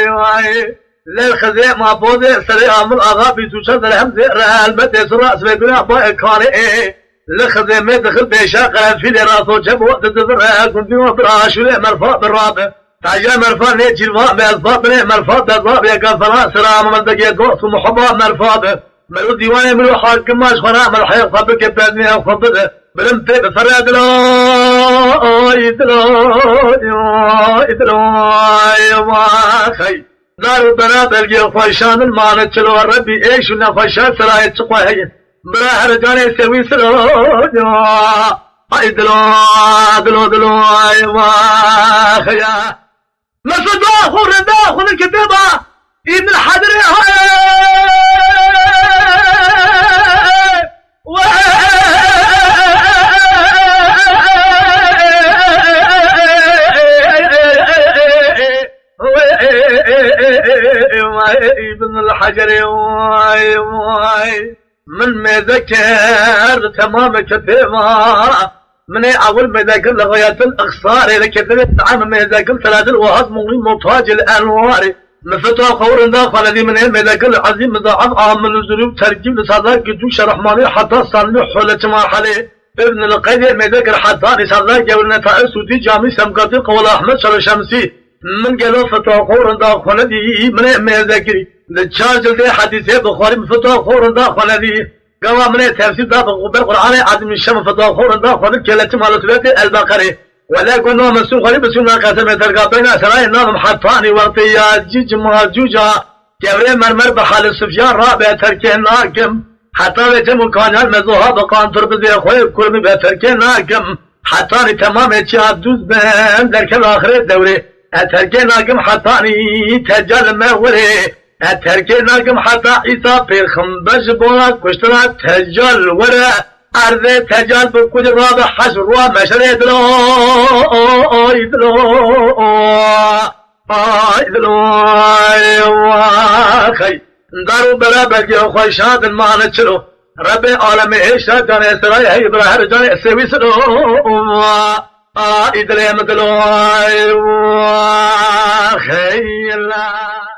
واي للخزي ما بوزي سري عمر آغا بيتوشا ذا الحمزي المدس الرأس بيقول أبا إكاري لخزي ما دخل بيشاق في راسو جب وقت تذرها كنت وبراش ولي مرفا بالرابع تعجى مرفا نيجي الفاء بأسباب بني مرفا بأسباب يكفلا سلام من دقية قوس ومحبا مرفا ملو ديواني ملو حاكم ماش فراء ملحيق صبك بأدني أخفضه بلمتي بفرع دلوي واخي دار البنات الجي فايشان المعنى تلو الربي ايش ونا فايشان سرايا تقوى هي برا هرجاني سوي سلو اي دلو واخي مسجد اخر داخل الكتابة ابن الحدري ابن الحجر واي من ما ذكر تمام كتابة من أول ما ذكر لغاية الأخصار لكتابة عن ما ذكر ثلاث الوهض من مطاج الأنوار مفتوى خور داخل الذي من ما ذكر العظيم ضعف عام الظروف ترجيب لصداق جوش رحماني حتى صنع حولة مرحلة ابن القيد ما ذكر حتى لصداق جولنا تأس ودي جامي سمقاتي قول أحمد شر شمسي من قالوا فتوى خور داخل الذي من ما ذكري للشارج الذي حديثه بخاري فتوى خور داخل الذي قال من تفسير داخل بالقرآن عدم الشم فتوى خور داخل الكلة على سورة البقرة ولا كنا مسؤول غريب سنة قسم تلقى بين سراي نام حطاني وقتيا جيج مهجوجا جبريل مرمر بحال السفيان رابع تركين ناكم حتى لتم كان المزوها بقان تربزي خوي كل من بتركين ناكم حتى تمام اتشاد دوز بين ذلك الآخر الدوري اتركين ناكم حتى تجال مغوري اتركين ناكم حتى عيسى بيرخم بجبونا كشتنا تجال ورا أرض تجال بكل رابع حشر ومشر واخي دارو برابك يا خوي شاد المعنى تشلو ربي عالمي ايشا كان يسرائي هاي برا هرجان يسوي سلو إدلي مدلو واخي الله